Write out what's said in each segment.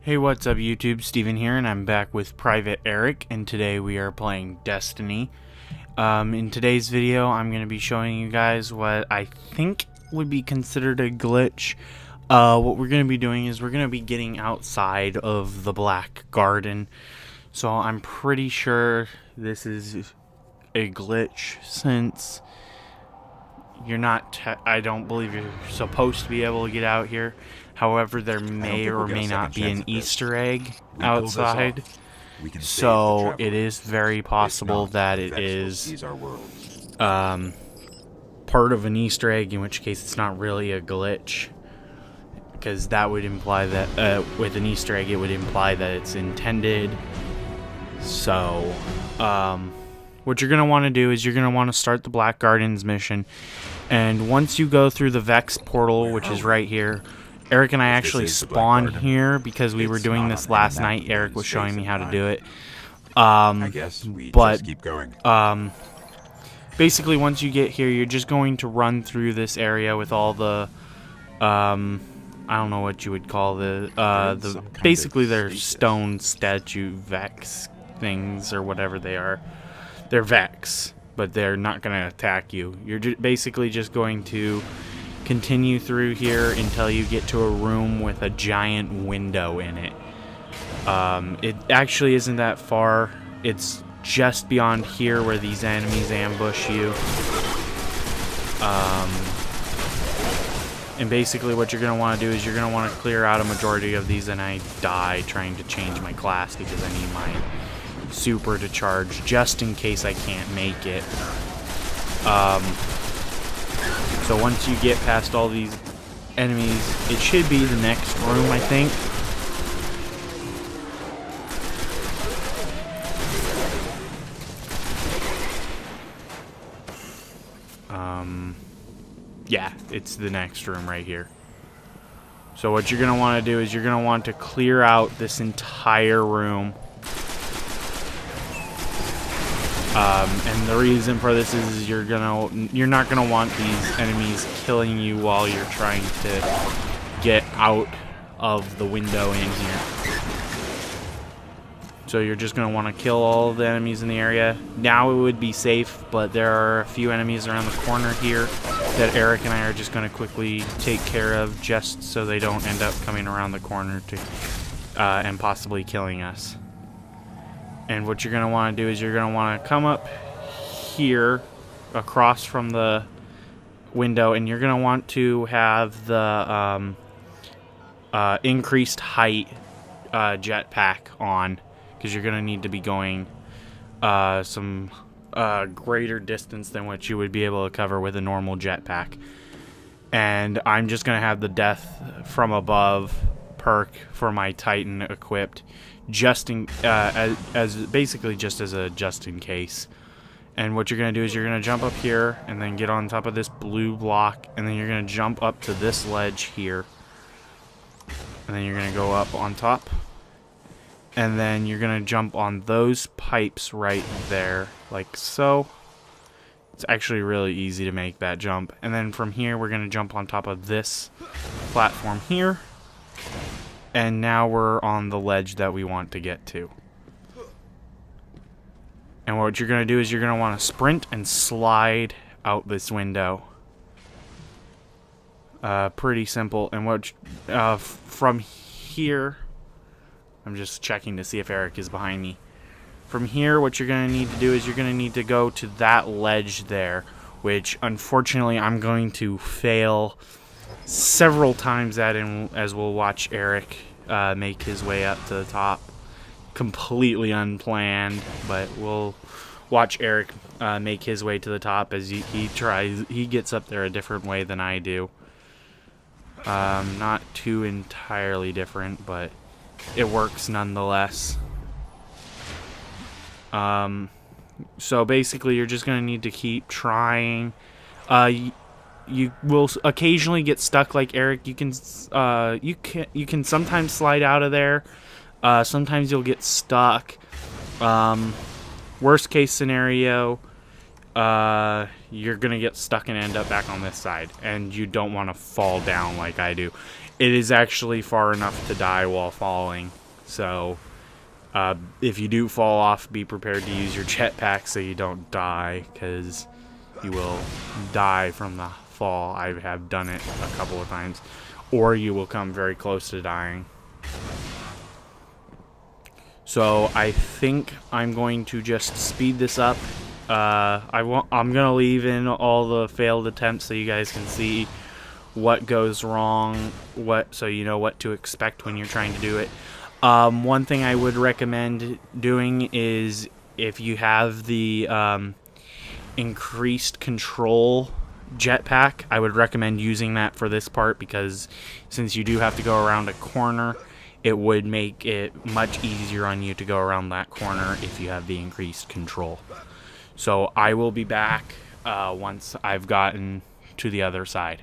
Hey, what's up YouTube? Steven here, and I'm back with Private Eric, and today we are playing Destiny. In today's video, I'm going to be showing you guys what I think would be considered a glitch. What we're going to be doing is we're going to be getting outside of the Black Garden. So I'm pretty sure this is a glitch since you're not, I don't believe you're supposed to be able to get out here. However, there may or may not be an Easter egg outside. So it is very possible that it is part of an Easter egg, in which case it's not really a glitch. Because that would imply that, with an Easter egg, it would imply that it's intended. So, what you're going to want to do is you're going to want to start the Black Gardens mission. And once you go through the Vex portal, which is right here, Eric and I actually spawned here because we were doing this last night. Eric was showing me how to do it. I guess we just keep going. Basically, once you get here, you're just going to run through this area with all the, I don't know what you would call basically they're stone statue Vex things or whatever they are. They're Vex, but they're not going to attack you. You're basically just going to continue through here until you get to a room with a giant window in it. It actually isn't that far. It's just beyond here where these enemies ambush you. And basically what you're going to want to do is you're going to want to clear out a majority of these, and I die trying to change my class because I need my super to charge just in case I can't make it. So once you get past all these enemies, it should be the next room, I think. Yeah, it's the next room right here. So what you're going to want to do is you're going to want to clear out this entire room. And the reason for this is you're not gonna want these enemies killing you while you're trying to get out of the window in here. So you're just gonna want to kill all of the enemies in the area. Now it would be safe, but there are a few enemies around the corner here that Eric and I are just gonna quickly take care of, just so they don't end up coming around the corner to and possibly killing us. And what you're going to want to do is you're going to want to come up here across from the window, and you're going to want to have the increased height jetpack on, because you're going to need to be going some greater distance than what you would be able to cover with a normal jetpack. And I'm just going to have the death from above perk for my Titan equipped, just in as basically just as a just in case. And what you're gonna do is you're gonna jump up here and then get on top of this blue block, and then you're gonna jump up to this ledge here, and then you're gonna go up on top, and then you're gonna jump on those pipes right there, like so. It's actually really easy to make that jump. And then from here we're gonna jump on top of this platform here. And now we're on the ledge that we want to get to. And what you're going to do is you're going to want to sprint and slide out this window. Pretty simple. And what from here, I'm just checking to see if Eric is behind me. From here, what you're going to need to do is you're going to need to go to that ledge there, which unfortunately I'm going to fail several times at, and as we'll watch Eric make his way up to the top. Completely unplanned, but we'll watch Eric make his way to the top as he gets up there a different way than I do. Not too entirely different, but it works nonetheless. So basically you're just going to need to keep trying. You will occasionally get stuck like Eric. You can sometimes slide out of there. Sometimes you'll get stuck. Worst case scenario, you're gonna get stuck and end up back on this side, and you don't want to fall down like I do. it is actually far enough to die while falling. So if you do fall off, be prepared to use your jetpack so you don't die, because you will die from the fall. I have done it a couple of times. Or you will come very close to dying. So I think I'm going to just speed this up. I'm gonna leave in all the failed attempts so you guys can see what goes wrong, so you know what to expect when you're trying to do it. One thing I would recommend doing is, if you have the increased control jetpack, I would recommend using that for this part, because since you do have to go around a corner, it would make it much easier on you to go around that corner if you have the increased control. So I will be back once I've gotten to the other side.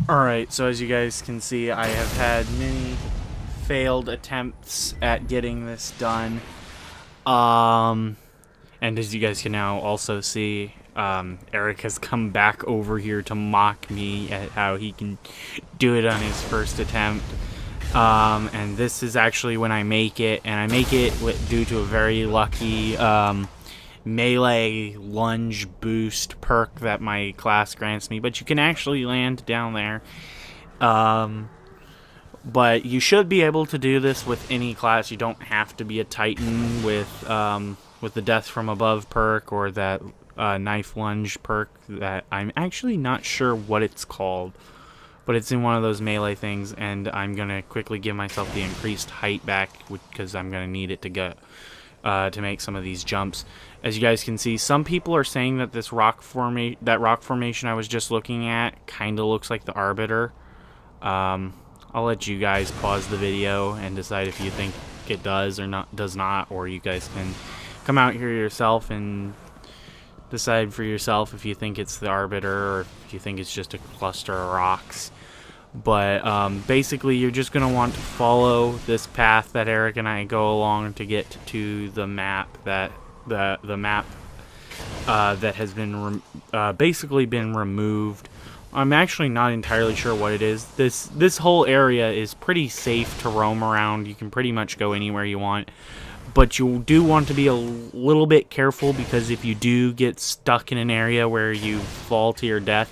Alright, so as you guys can see, I have had many failed attempts at getting this done. And as you guys can now also see, Eric has come back over here to mock me at how he can do it on his first attempt. And this is actually when I make it, and I make it due to a very lucky melee lunge boost perk that my class grants me, but you can actually land down there. But you should be able to do this with any class. You don't have to be a Titan with the Death from Above perk or that knife lunge perk that I'm actually not sure what it's called. but it's in one of those melee things, and I'm gonna quickly give myself the increased height back because I'm gonna need it to get to make some of these jumps. As you guys can see, some people are saying that this rock formation I was just looking at kind of looks like the Arbiter. I'll let you guys pause the video and decide if you think it does not, or you guys can come out here yourself and decide for yourself if you think it's the Arbiter or if you think it's just a cluster of rocks. But basically, you're just going to want to follow this path that Eric and I go along to get to the map that the map that has been basically been removed. I'm actually not entirely sure what it is. This whole area is pretty safe to roam around. You can pretty much go anywhere you want. But you do want to be a little bit careful, because if you do get stuck in an area where you fall to your death,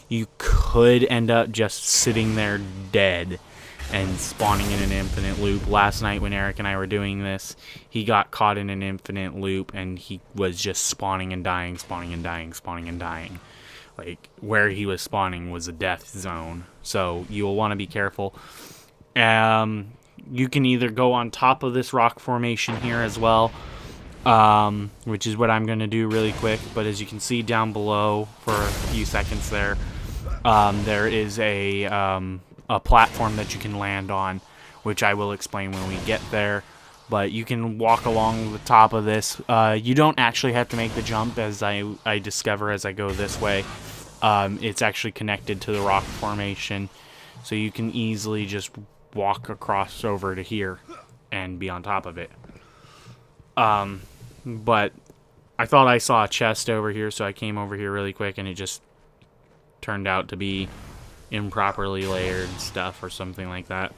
you could end up just sitting there dead and spawning in an infinite loop. Last night when Eric and I were doing this, he got caught in an infinite loop and he was just spawning and dying, spawning and dying, spawning and dying. Like, where he was spawning was a death zone. So you'll want to be careful. You can either go on top of this rock formation here as well, which is what I'm going to do really quick. But as you can see down below for a few seconds there, there is a platform that you can land on, which I will explain when we get there. But you can walk along the top of this. You don't actually have to make the jump, as I discover as I go this way. It's actually connected to the rock formation, so you can easily just walk across over to here and be on top of it. But I thought I saw a chest over here, so I came over here really quick, and it just turned out to be improperly layered stuff or something like that.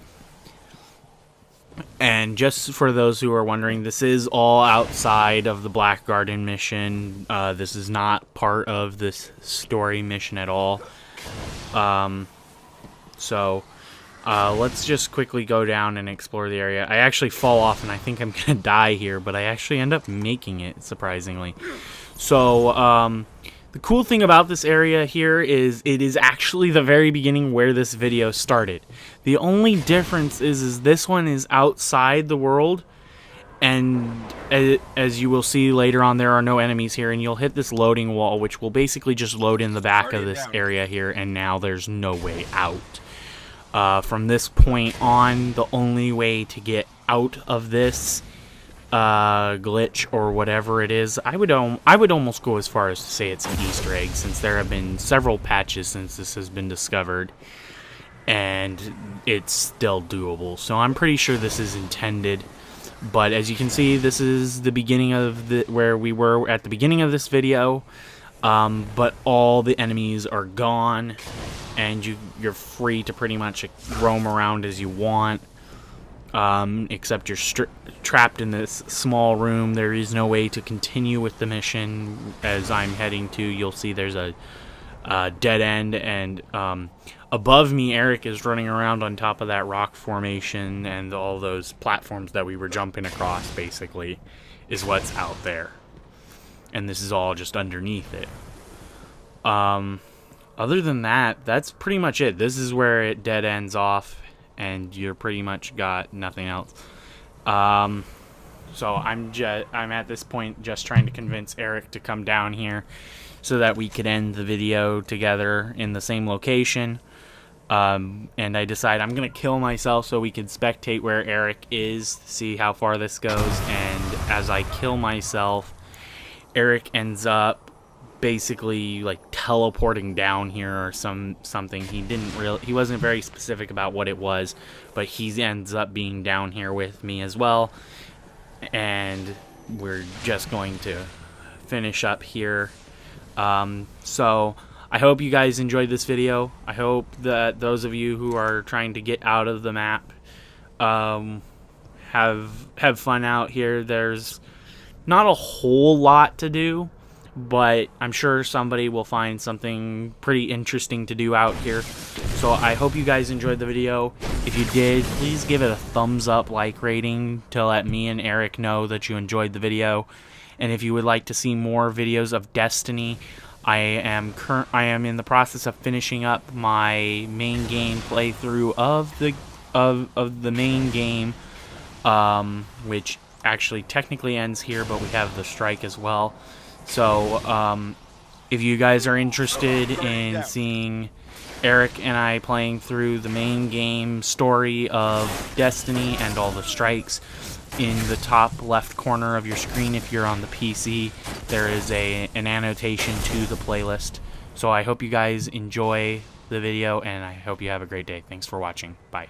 And just for those who are wondering, this is all outside of the Black Garden mission. This is not part of this story mission at all. Let's just quickly go down and explore the area. I actually fall off and I think I'm gonna die here, but I actually end up making it, surprisingly. So, the cool thing about this area here is it is actually the very beginning where this video started. The only difference is this one is outside the world, and as you will see later on, there are no enemies here, and you'll hit this loading wall, which will basically just load in the back of this area here, and now there's no way out. From this point on, the only way to get out of this glitch or whatever it is, I would almost go as far as to say it's an Easter egg, since there have been several patches since this has been discovered, and it's still doable. So I'm pretty sure this is intended. But as you can see, this is the beginning of where we were at the beginning of this video. But all the enemies are gone, and you're free to pretty much roam around as you want. Except you're trapped in this small room. There is no way to continue with the mission. As I'm heading to, you'll see there's a dead end, and above me, Eric is running around on top of that rock formation, and all those platforms that we were jumping across, basically, is what's out there. And this is all just underneath it. Other than that, that's pretty much it. This is where it dead ends off, and you're pretty much got nothing else. So I'm at this point just trying to convince Eric to come down here so that we could end the video together in the same location. And I decide I'm gonna kill myself so we can spectate where Eric is, see how far this goes. And as I kill myself, Eric ends up basically like teleporting down here or something. He wasn't very specific about what it was, but he ends up being down here with me as well, and we're just going to finish up here. So I hope you guys enjoyed this video. I hope that those of you who are trying to get out of the map have fun out here. There's not a whole lot to do, but I'm sure somebody will find something pretty interesting to do out here. So I hope you guys enjoyed the video. If you did, please give it a thumbs up like rating to let me and Eric know that you enjoyed the video. And if you would like to see more videos of Destiny, I am in the process of finishing up my main game playthrough of the main game, which actually technically ends here, but we have the strike as well. So if you guys are interested in seeing Eric and I playing through the main game story of Destiny and all the strikes, in the top left corner of your screen, if you're on the PC, there is an annotation to the playlist. So I hope you guys enjoy the video, and I hope you have a great day. Thanks for watching. Bye.